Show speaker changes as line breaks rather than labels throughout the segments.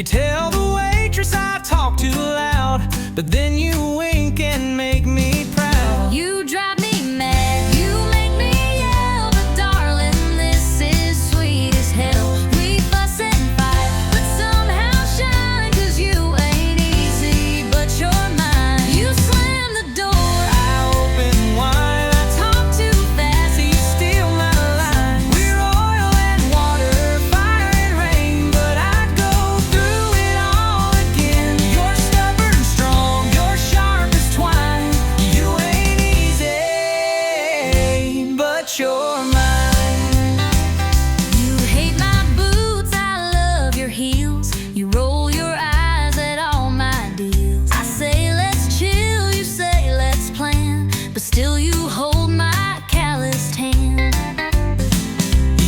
tell the waitress I talk too loud, but then you wink and make me proud.
You drive me mad, you make me yell, but darling, this is sweet as hell. We fuss and fight, but somehow shine, 'cause you ain't easy, but you're mine. You slam the door,
I open wide,
I talk too fast,
you steal my line. We're oil and water, fire and rain, but I go through it all again. You're stubborn, strong, you're sharp as twine. You ain't easy, but you're mine.
You hate my boots, I love your heels. You roll your eyes at all my deals. I say let's chill, you say let's plan, but still you hold my calloused hand.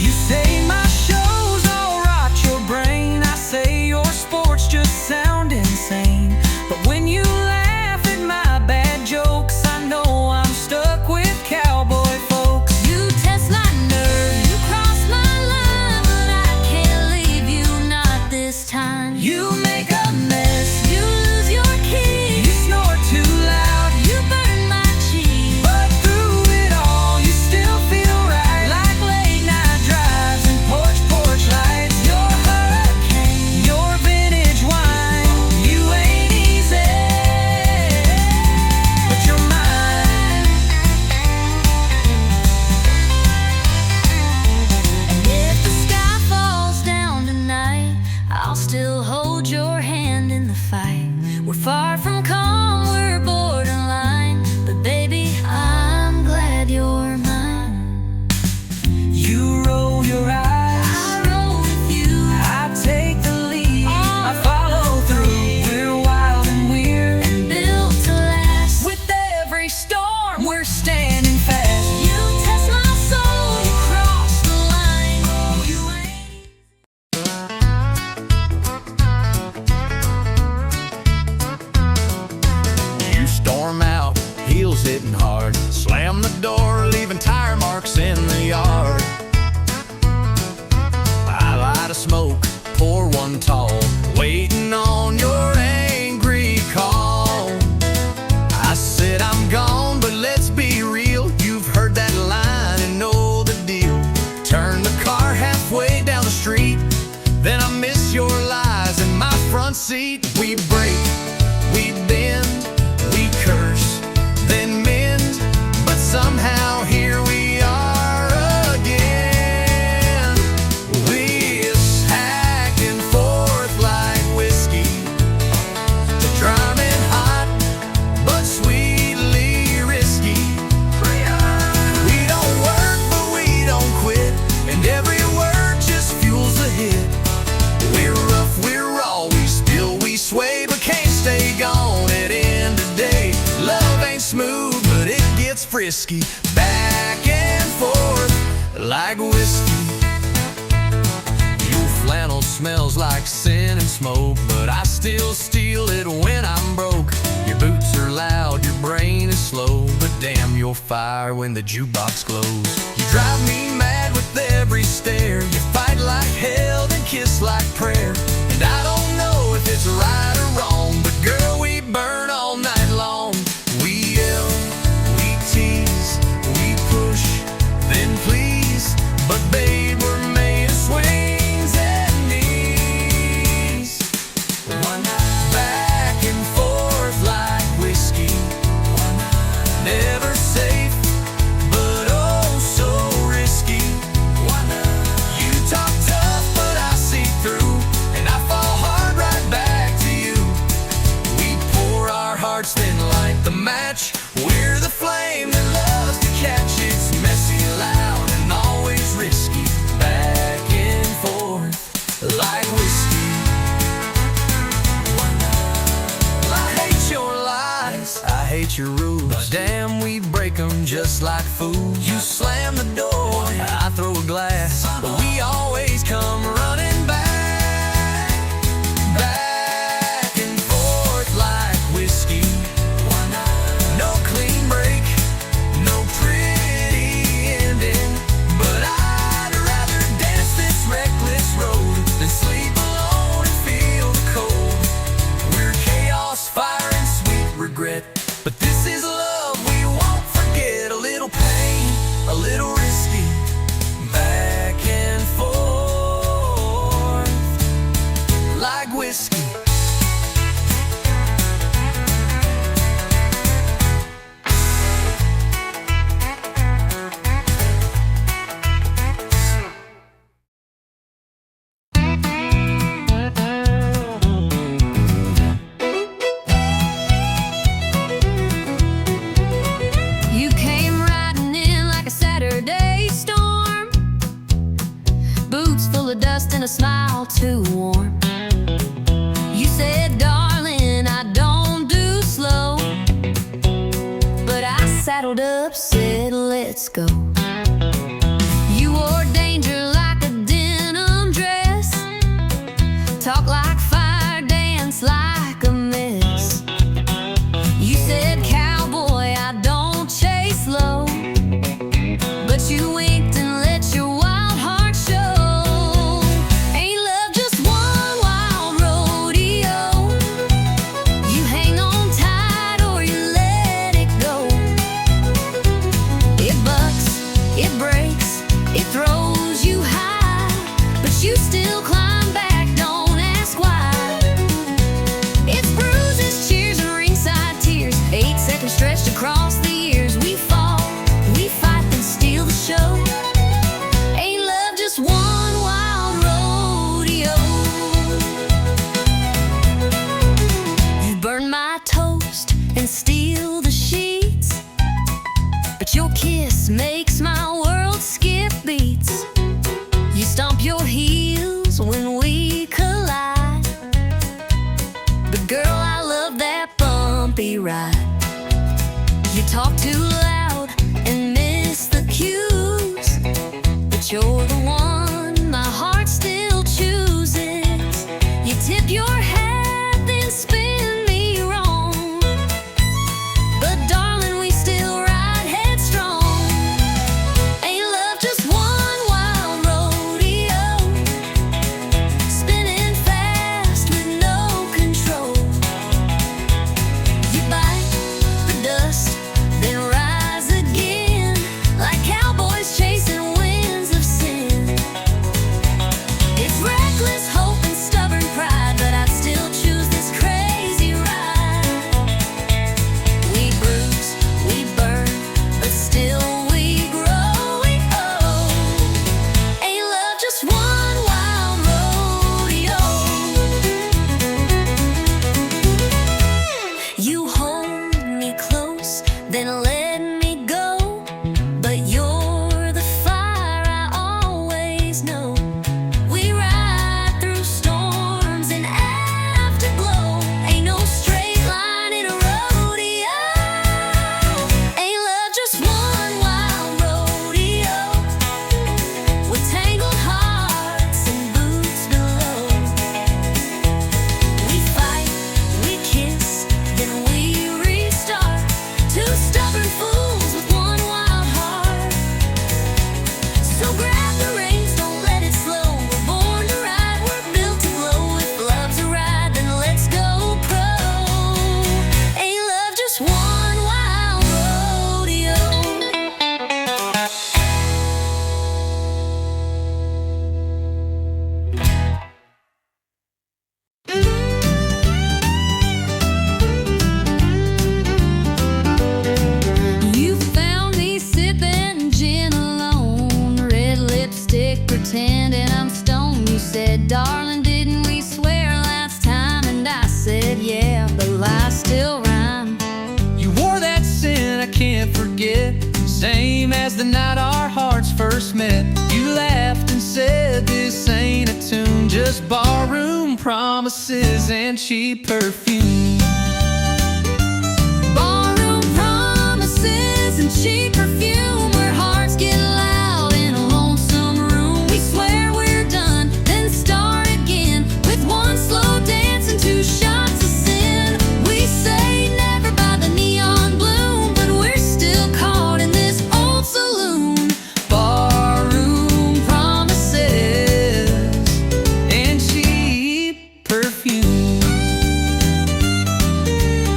You say my shows all rot your brain. I say your sports just sound insane. But when you laugh at my bad jokes, I know I'm stuck with cowboy folks.
You test my nerve, you cross my line, but I can't leave you, not this time.
You make a mess,
You lose your key,
you snore too loud,
you burn my cheek.
but through it all you still feel right. Like late night drives and porch lights. Your hurricane, your vintage wine. You ain't easy, but you're mine.
And if the sky falls down tonight, I'll still hold your hand in the fight. We're far from calm, we're borderline, but baby, I'm glad you're mine.
You roll your eyes,
I roll with you,
I take the lead, I follow through. We're wild and weird,
and built to last.
with every storm we're standing fast.
You test my soul, you cross the line. You ain't
You storm out, heels hitting hard, slam the door, leaving tire marks in the yard. I light a smoke, pour one tall, waiting on your angry call. I said I'm gone, but let's be real, you've heard that line and know the deal. Turn the car halfway down the street, then I miss your lies in my front seat. We break, we bend, we curse, then mend, but somehow here we are again. We're hacking forth like whiskey, drumming hot, but sweetly risky. We don't work, but we don't quit, and every word just fuels the hit. We're rough, we're raw, we spill, we sway, but can't stay gone at end of day. Love ain't smooth, but it gets frisky, back and forth like whiskey. Your flannel smells like sin and smoke, but I still steal it when I'm broke. Your boots are loud, your brain is slow, but damn, you're fire when the jukebox glows. You drive me mad with every stare, you fight like hell, then kiss like prayer. And I don't know if it's right or wrong, but girl, we burn all night long. We yell, we tease, we push, then please, but babe, we're made of swings and knees. Back and forth like whiskey, never safe, but oh so risky. You talk tough, but I see through, and I fall hard right back to you. We pour our hearts, then light the match. We're the flame that loves to catch. It's messy, loud, and always risky. Back and forth like whiskey. I hate your lies, I hate your rules, but damn, we break them just like fools. You slam the door, I throw a glass, but we always come running back. Back and forth like whiskey. No clean break, no pretty ending, but I'd rather dance this reckless road than sleep alone and feel the
saddled up, said let's go. You wore danger like a denim dress, talk like fire, dance like a mess. You said, cowboy, I don't chase low, but you winked and let your wild heart show. Ain't love just one wild rodeo? You hang on tight or you let it go. It bucks, it breaks, it throws you high, but you still climb back, don't ask why. It's bruises, cheers, and ringside tears, 8 seconds stretched across the years. We fall, we fight, then steal the show. Ain't love just one wild rodeo? You burn my toast and steal the sheets, but your kiss makes my world skip beats. You stomp your heels when we collide, but girl, I love that bumpy ride. You talk too loud and miss the cues, but you're the one my heart still chooses. You tip your hat, then spin me wrong, but darling, we still ride headstrong. Ain't love just one wild rodeo, spinning fast with no control. You bite the dust, then rise again, like cowboys chasing winds of sin. It's reckless hope and stubborn pride, but I'd still choose this crazy ride. We bruise, we burn, but still we grow. We owe. Ain't love just one wild rodeo? You hold me close, then let me go, but you're the fire I always know. We ride through storms and afterglow. Ain't no straight line in a rodeo. Ain't love just one wild rodeo, with tangled hearts and boots below. We fight, we kiss, then we restart. Two stubborn fools with one wild heart. So grab the reins, don't let it slow. We're born to ride, we're built to glow. If love's a ride, then let's go pro. Ain't love just one wild rodeo? You found me sipping gin alone, red lipstick pretending I'm stoned. You said, darling, didn't we swear last time? And I said, yeah, but lies still rhyme.
You wore that sin I can't forget, same as the night our hearts first met. You laughed and said, this ain't a tune, just barroom promises and cheap perfume.
Barroom promises and cheap perfume, where hearts get loud in a lonesome room. We swear we're done, then start again, with one slow dance and 2 shots of sin. We say never by the neon bloom, but we're still caught in this old saloon.
Barroom promises and cheap perfume.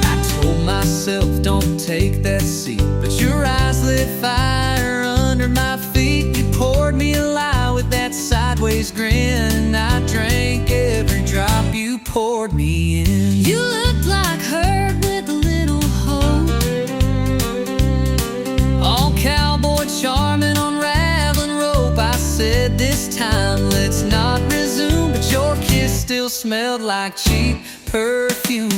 I told myself, don't take that seat, but your eyes lit fire under my feet. You poured me a lie with that sideways grin, and I drank every drop you poured me in.
You looked like her with a little hope,
All cowboy charming, unraveling rope. I said, this time let's not resume, but your kiss still smelled like cheap perfume.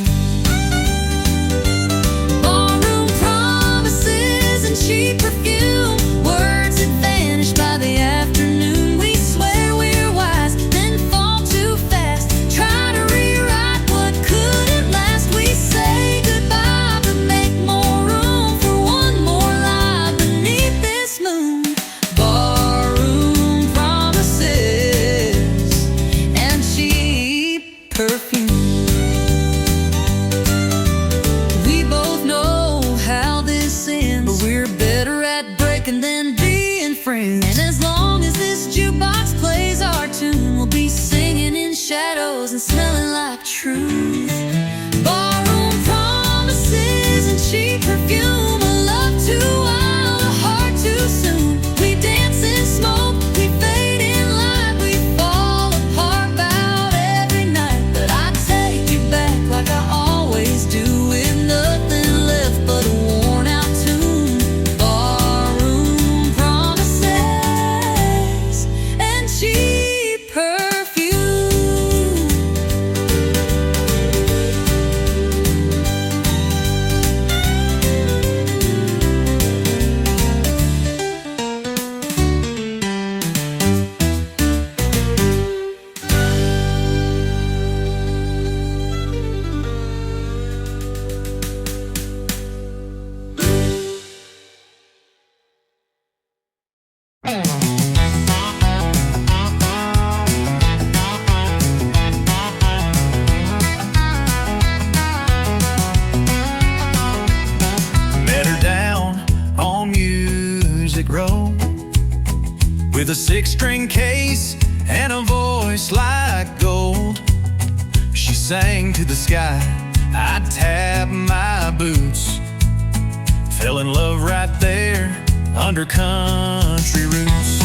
barroom promises and cheap perfume, words that vanish by the afternoon. We swear we're wise, then fall too fast, try to rewrite what couldn't last. We say goodbye, but make more room for one more
with a 6-string case and a voice like gold. She sang to the sky, I tapped my boots, fell in love right there under country roots.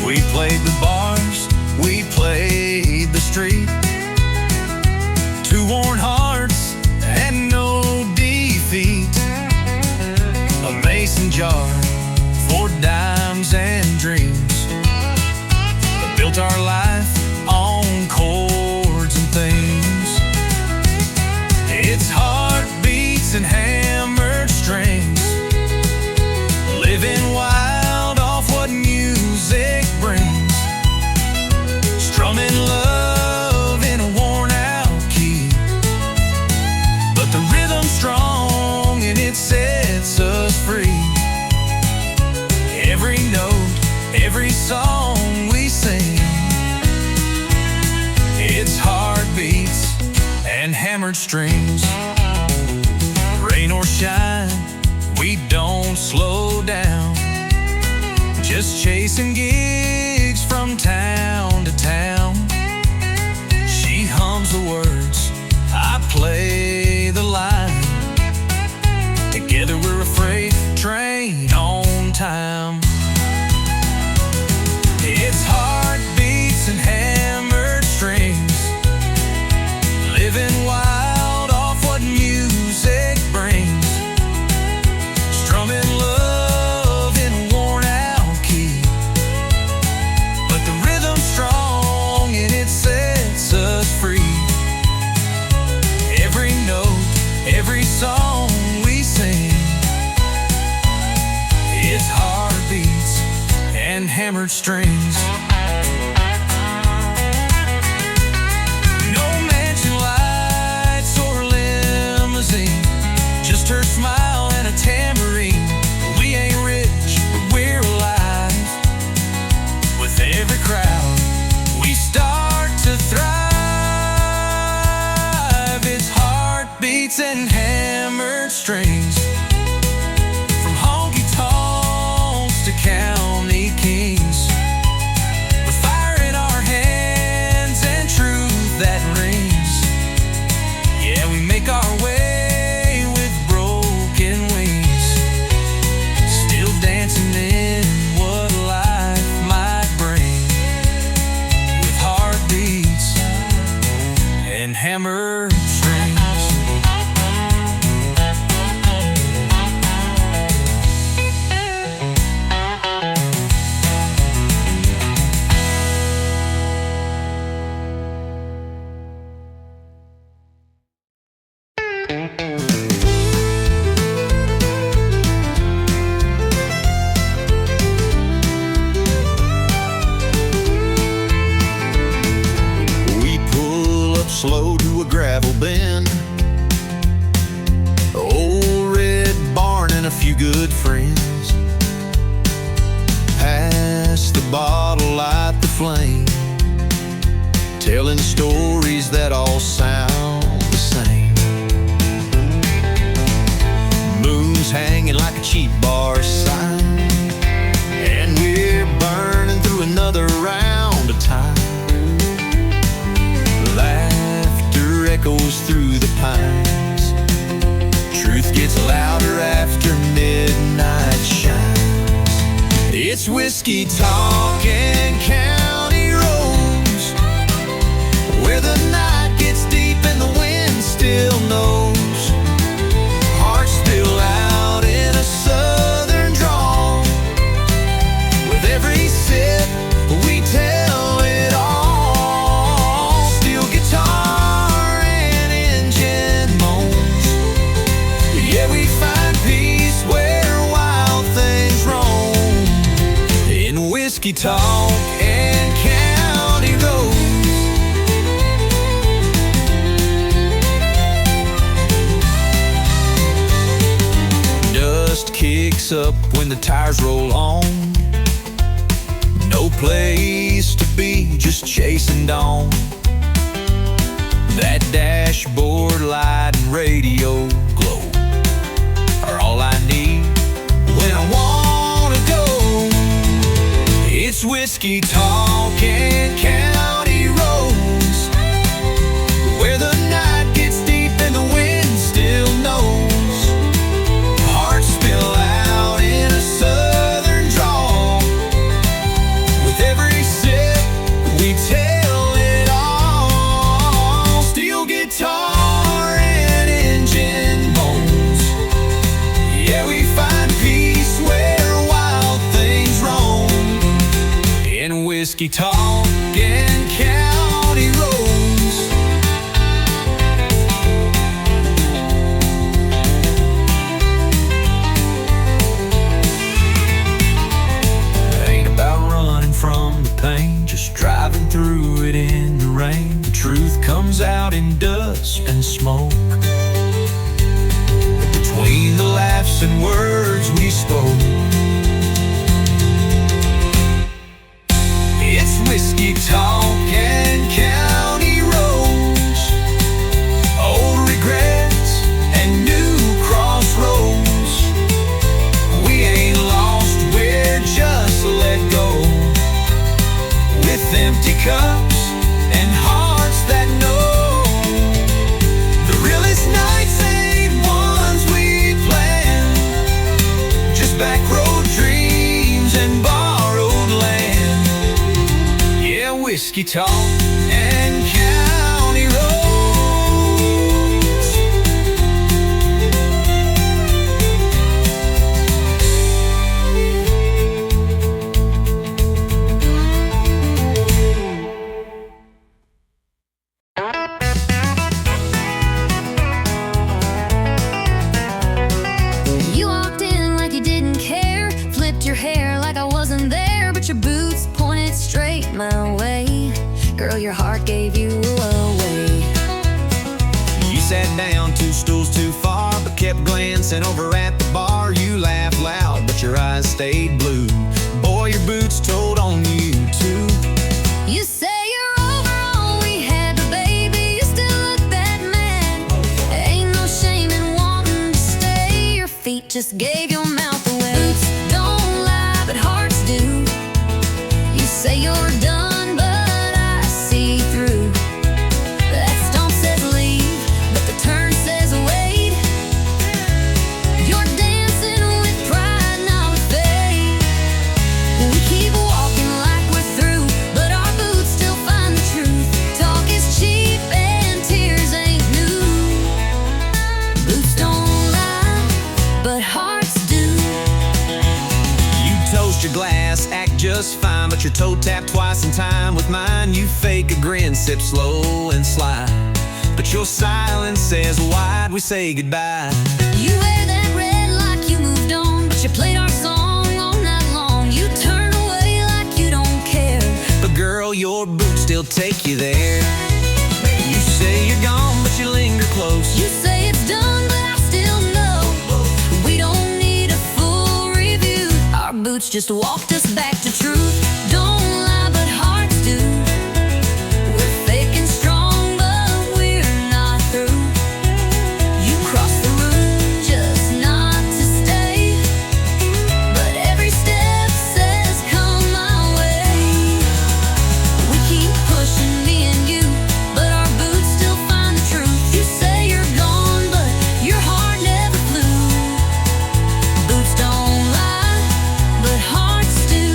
We played the bars, we played the street, 2 worn hearts and no defeat. A mason jar for dimes and dreams, that built our life on chords and themes. It's heartbeats and hammered strings, living wild off what music brings, strumming love in a worn-out key. But the rhythm's strong and it sets us free. Every note, every song we sing, it's heartbeats and hammered strings. Rain or shine, we don't slow down, just chasing gigs from town to town. She hums the words, I play the line. Together we're a freight train on time. It's heartbeats and hammered strings, living wild off what music brings, strumming love in a worn-out key. But the rhythm's strong and it sets us free. Every note, every song we sing, it's heartbeats and hammered strings. No mansion lights or limousine, just her smile and a tambourine. We ain't rich, but we're alive. With every crowd, we start to thrive. It's heartbeats and hammered strings, from honky-tonks to county kings, with fire in our hands and truth that rings. Yeah, we make our way with broken wings, still dancing in what life might bring, with heartbeats and hammered strings. We pull up slow to a gravel bin, old red barn and a few good friends. Pass the bottle, light the flame, telling stories that all sound the same. Moon's hanging like a cheap bar sign, and we're burning through another round of time. Laughter echoes through the pines, truth gets louder after midnight shines. It's whiskey talk and county roads, where the night gets deep and the wind still knows. Hearts still out in a southern drawl, with every sip we tell it all. Steel guitar and engine moans, yeah, we find peace where wild things roam, in whiskey talk and county roads. Dust kicks up when the tires roll on, no place to be, just chasing dawn. That dashboard light and radio glow are all I need when I wanna go. whiskey talking county roads, where the night gets deep and the wind still knows. Hearts spill out in a southern drawl. With every sip we tell it all. Steel guitar and engine moans. Yeah, we find peace where wild things roam. In whiskey talking county roads. Ain't about running from the pain, just driving through it in the rain. The truth comes out in dust and smoke. Between the laughs and words we spoke, it's whiskey talking county roads. Old regrets and new crossroads. We ain't lost, we're just let go. With empty cups and hearts that know. The realest nights ain't ones we planned, just back road dreams and borrowed land. Yeah, whiskey talk and county roads.
You walked in like you didn't care, flipped your hair like I wasn't there, but your boots pointed straight my way. Girl, your heart gave you away.
You sat down 2 stools too far, but kept glancing over at the bar. You laughed loud, but your eyes stayed blue. Boy, your boots told on you too.
You say you're over all we had, but baby, you still look that mad. Ain't no shame in wanting to stay. Your feet just gave your mouth away. Boots don't lie, but hearts do. You say you're done, but I see through. That stomp says leave, but the turn says wait. You're dancing with pride, not with faith. We keep walking like we're through, but our boots still find the truth. Talk is cheap and tears ain't new. Boots don't lie, but hearts do.
You toast your glass, act just fine, but your toe tapped twice in time with mine. You fake a grin, sip slow and sly, but your silence says why'd we say goodbye?
You wear that red like you moved on, but you played our song all night long. You turn away like you don't care,
But girl, your boots still take you there. You say you're gone, but you linger close.
you say it's done, but I still know. We don't need a full review. Our boots just walked us back to truth. Don't lie, but hearts do. We're fake and strong, but we're not through. You crossed the room just not to stay, but every step says come my way. We keep pushing, me and you, but our boots still find the truth. You say you're gone, but your heart never flew. Boots don't lie, but hearts do.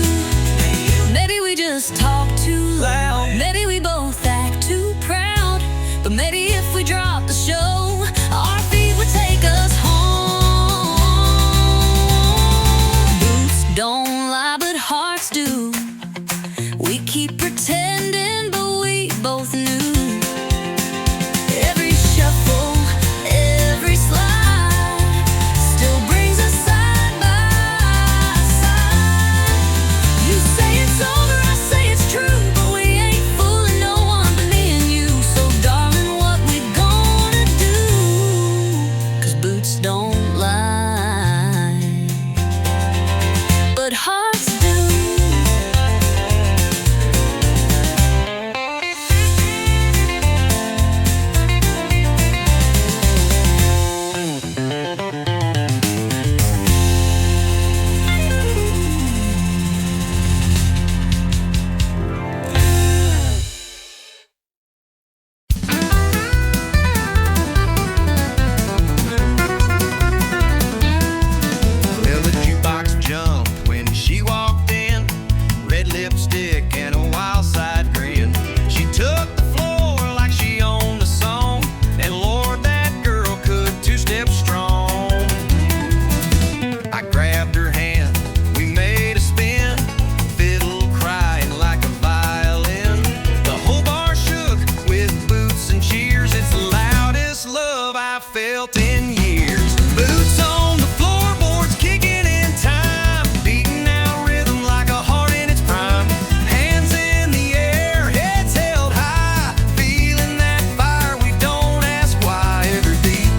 in years. Boots on the floorboards, kicking in time, beating out rhythm like a heart in its prime. Hands in the air, heads held high, feeling that fire, we don't ask why. Every beat,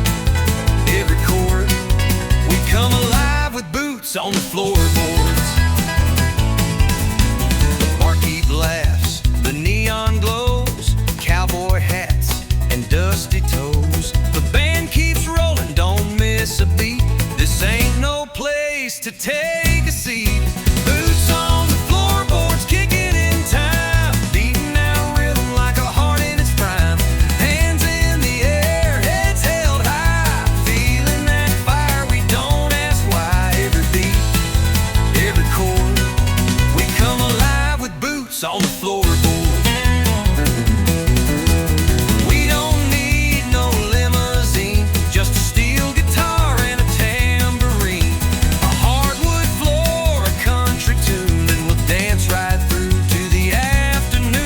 every chord, we come alive with boots on the floorboards. The barkeep laughs, the neon glows, cowboy hats and dusty toes. The band keeps rolling, don't miss a beat. This ain't no place to take a seat. Boots on the floorboards, kicking in time, beating out rhythm like a heart in its prime. Hands in the air, heads held high, feeling that fire, we don't ask why. Every beat, every chord, we come alive with boots on the floorboards. We don't need no limousine, just a steel guitar and a tambourine, a hardwood floor, a country tune, and we'll dance right through to the afternoon.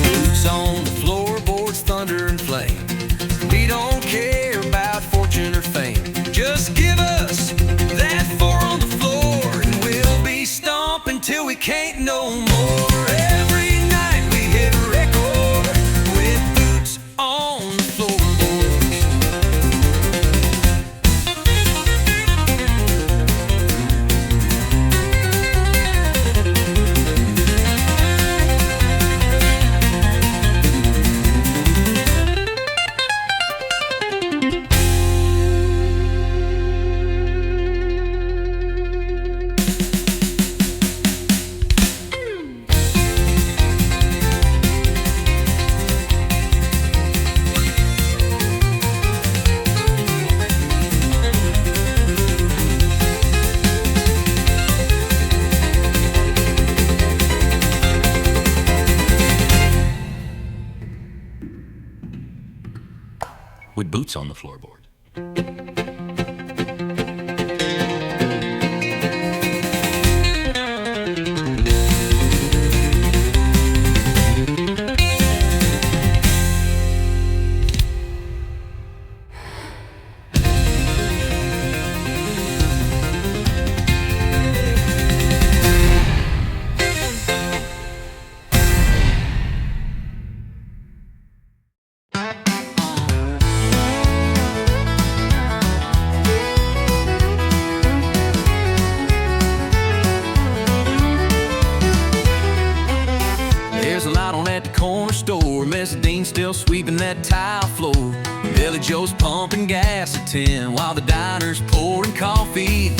Boots on the floorboards, thunder and flame. We don't care about fortune or fame. Just give us that four on the floor, and we'll be stomping till we can't no more. Every night we hit record with boots on the floorboards. With boots on the floorboard. There's a light on at the corner store, Miss Dean's still sweeping that tile floor. Billy Joe's pumping gas at 10 while the diner's pouring coffee.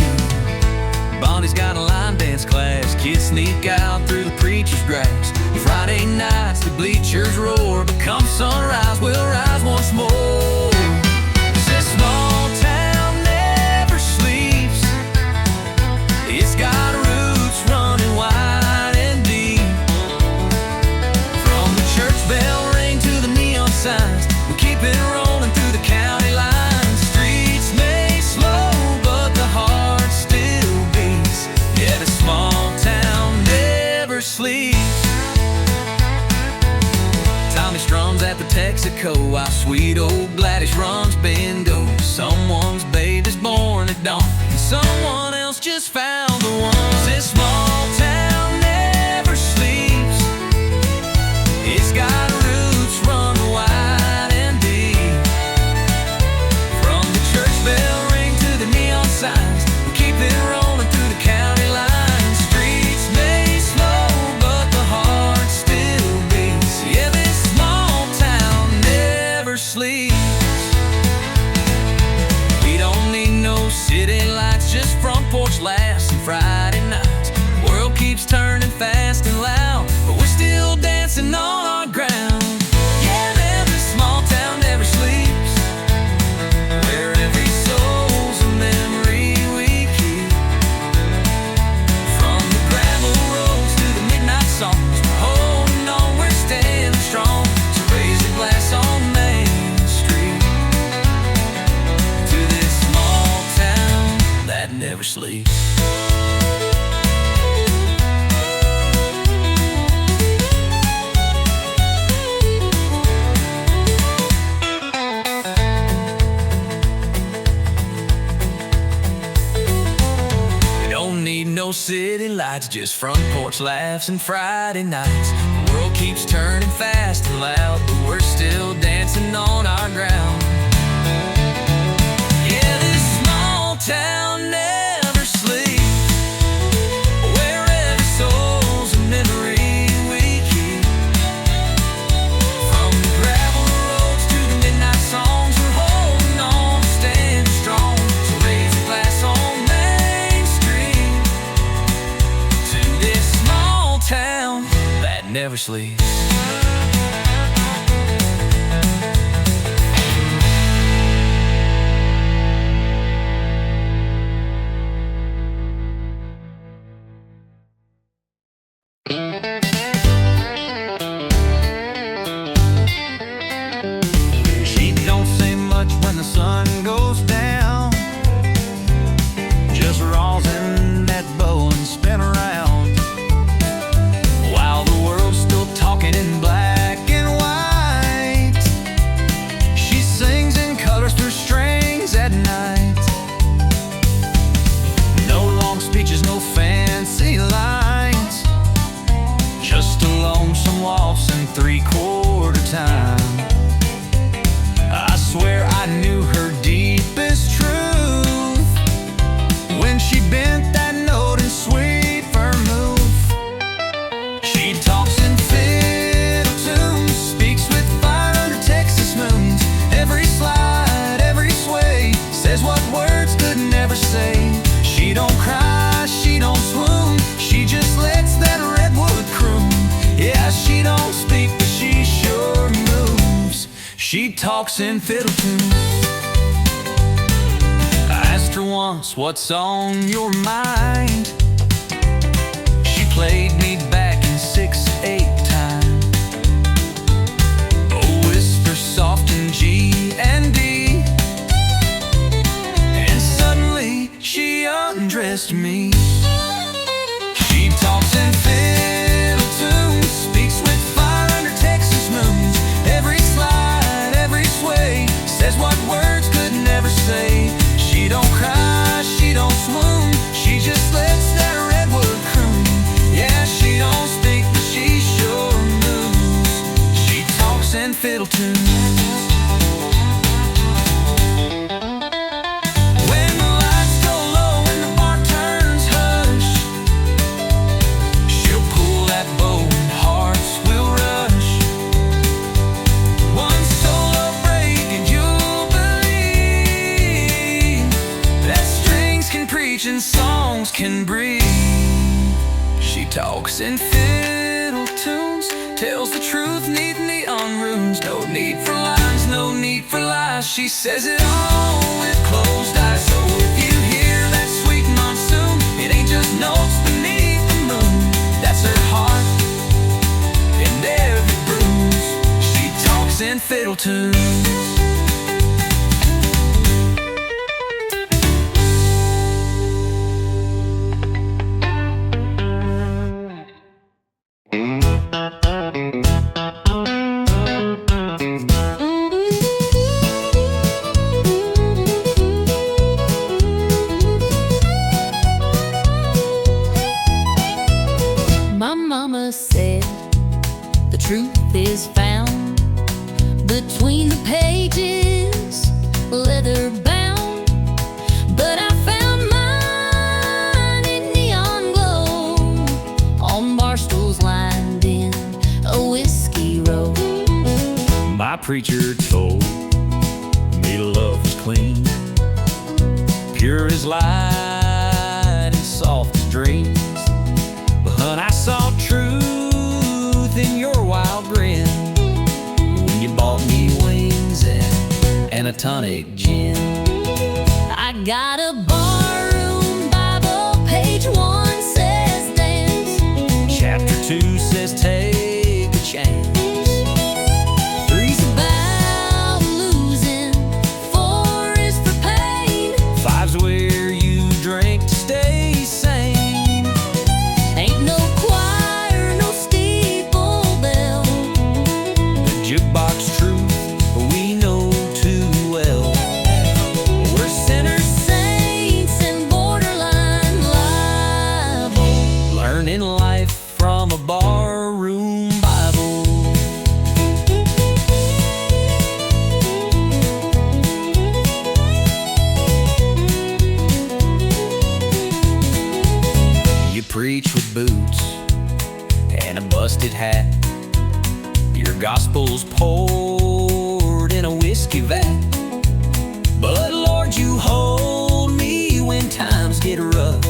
Bonnie's got a line dance class, kids sneak out through the preacher's grass. Friday nights the bleachers roar, but come sunrise we'll rise once more. This small town never sleeps, it's got roots running wide and deep. From the church bell ring to the neon signs, we keep it rolling through the county lines. Streets may slow, but the heart still beats. Yeah, the small town never sleeps. Tommy strums at the Texaco while sweet old Gladys runs bingo. Someone's babe is born at dawn, and someone else just found the one. This small town never sleeps, it's got roots run wide and deep. From the church bell ring to the neon signs, we keep it rolling through the county lines. Streets may slow, but the heart still beats. Yeah, this small town never sleeps. We don't need no city lights, just front porch laughs and nights, just front porch laughs and Friday nights. The world keeps turning fast and loud, but we're still dancing on our ground. Yeah, this small town never sleeps, where every soul's a memory we keep. From the gravel roads to the midnight songs, we're holding on, standing strong. So raise a glass on Main Street to this small town that never sleeps. She don't say much when the sun goes down, just rosin that bow and spin around, while the world's still talking in black and white. She sings in colors through strings at night. No long speeches, no fancy lines, just a lonesome waltz in three-quarter time. I swear I knew her deepest truth when she bent that note in sweet vermouth. She talks in fiddle tunes, speaks with fire under Texas moons. Every slide, every sway, says what words could never say. She don't cry, she don't swoon, she just lets that redwood croon. Yeah, she don't speak, but she sure moves. She talks in fiddle tunes. I asked her once, what's on your mind? She played me back in 6/8 time. A whisper soft in G and D, and suddenly she undressed me. She talks in fiddle tunes, speaks with fire under Texas moons. Every slide, every sway, says what words could never say. She don't cry, she don't swoon, she just lets that redwood croon. Yeah, she don't speak, but she sure moves. She talks in fiddle tunes. When the lights go low and the bar turns hush, she'll pull that bow and hearts will rush. One solo break and you'll believe that strings can preach and songs can breathe. She talks in fiddle tunes, tells the truth, need neon runes. No need for lines, no need for lies. She says it all with closed eyes. So if you hear that sweet monsoon, it ain't just notes beneath the moon. That's her heart and every bruise. She talks in fiddle tunes.
My mama said the truth is found between the pages, leather bound. But I found mine in neon glow on bar stools lined in a whiskey row.
My preacher told me love was clean, pure as light and soft as dreams. But I saw truth in your wild grin when you bought me wings and a tonic gin.
I got a barroom Bible, page 1 says dance,
Chapter 2 says take a chance.
3's about losing, 4 is for pain,
5's where you drink to stay sane.
ain't no choir, no steeple bell.
The jukebox truth we know too well. We're sinners,
Saints and borderline liable.
gospel's poured in a whiskey vat. But Lord, you hold me when times get rough,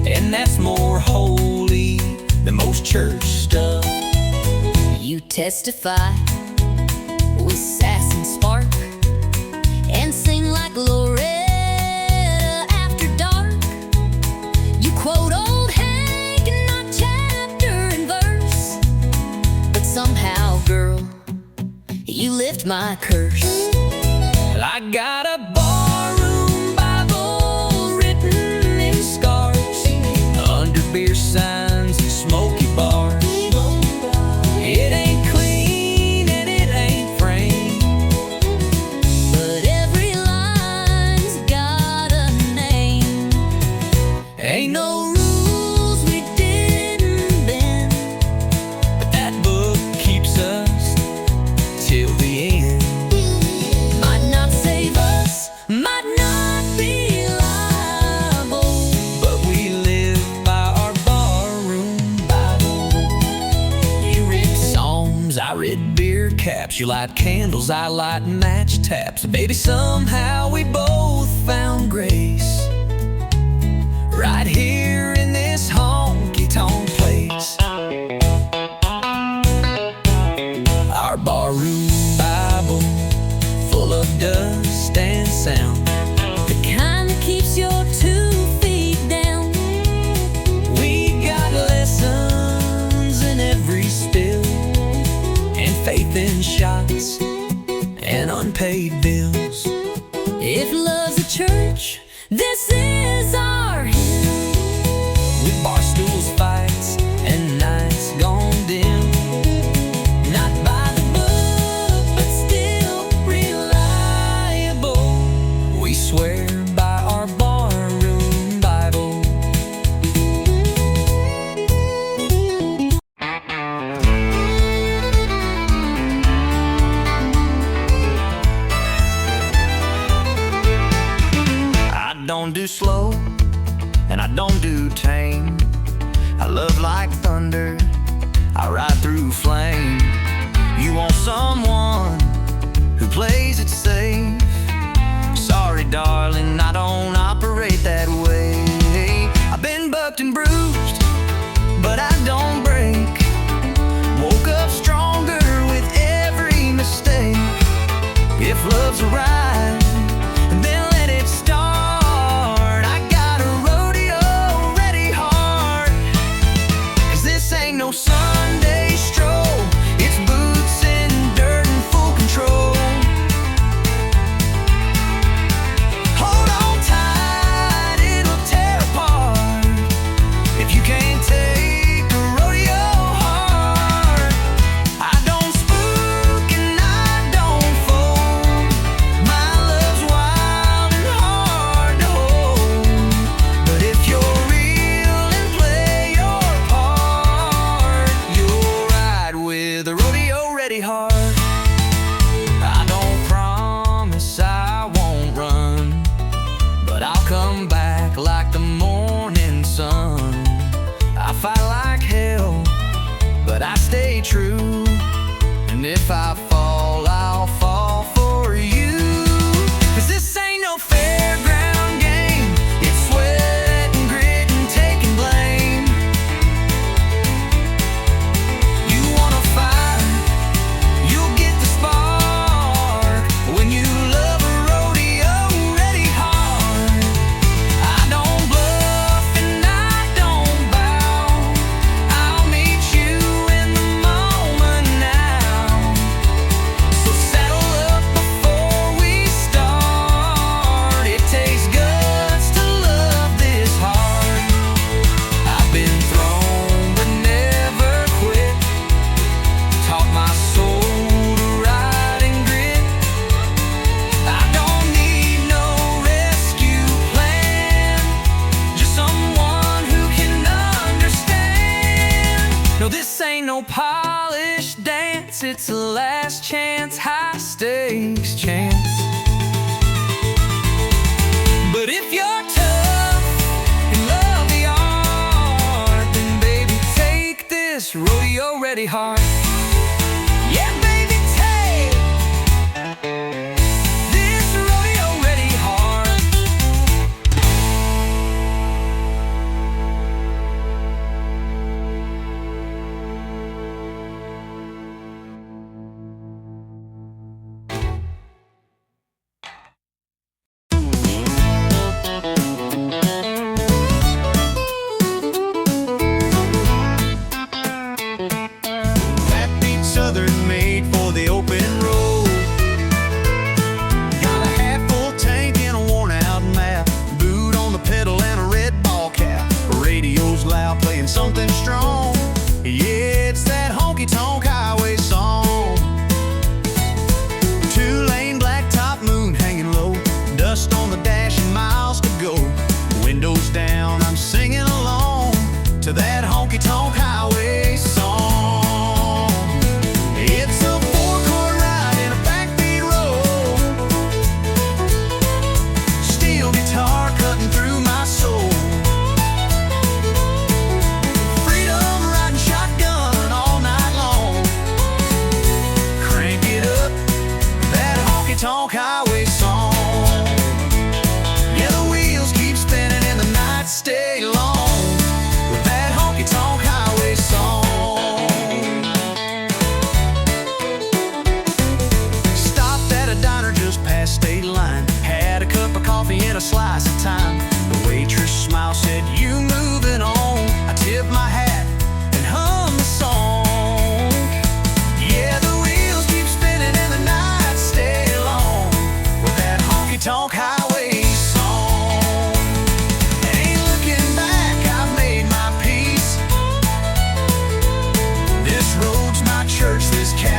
and that's more holy than most church stuff.
You testify with sass and spark, and sing like Loretta after dark. You quote old Hank and not chapter and verse, but somehow, girl, you lift my curse.
I got a barroom Bible written in scars, under beer signs and smoky bars. It ain't clean and it ain't framed,
But every line's got a name.
ain't no rules we didn't bend, but that book keeps us till the end.
Might not save us, might not be liable,
But we live by our barroom Bible. You read Psalms, I read beer caps. You light candles, I light match taps. Baby, somehow we both found grace right here in this honky-tonk place. Our barroom Bible, full of dust and sound,
the kind that keeps your 2 feet down.
we got lessons in every spill, and faith in shots and unpaid bills.
If love's a church, this is our hymn.
With bar stools, fights, and nights gone dim. Not by the book, but still reliable. We swear by our barroom Bible. I don't do slow, and I don't do tame. I love like thunder, I ride through flame. You want someone who plays it safe? Sorry, darling, I don't operate that way. I've been bucked and bruised, but I don't break. Woke up stronger with every mistake. If love's a ride, then let it start. I got a rodeo-ready heart, 'cause this ain't no Sunday stroll. It's boots in dirt and full control. Hold on tight, it'll tear apart if you can't take a rodeo hard. I don't spook and I don't fold. My love's wild and hard to hold. But if you're real and play your part, you'll ride with a rodeo-ready heart. I don't promise I won't run, but I'll come back like the morning sun. I fight like hell, but I stay true. And if I fall, I'll fall for you. 'Cause this ain't no fairground game. It's sweat and grit and taking blame. You wanna fight, you'll get the spark when you love a rodeo-ready heart. I don't bluff and I don't bow. I'll meet you in the moment now. So saddle up before we start. It takes guts to love this hard. I've been thrown but never quit. Taught my soul to ride and grit. I don't need no rescue plan, just someone who can understand. No, this ain't no polished dance. It's a last chance, high stakes chance. But if you're tough and love the art, then baby, take this rodeo-ready heart.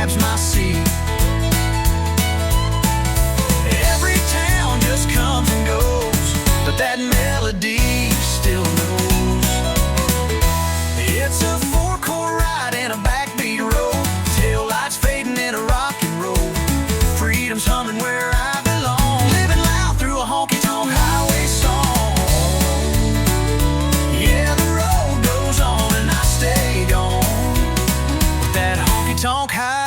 grabs my seat. Every town just comes and goes, but that melody still knows. It's a four-chord ride and a backbeat road, tail lights fading in a rock and roll. Freedom's humming where I belong, living loud through a honky-tonk highway song. Yeah, the road goes on and I stay gone with that honky-tonk highway.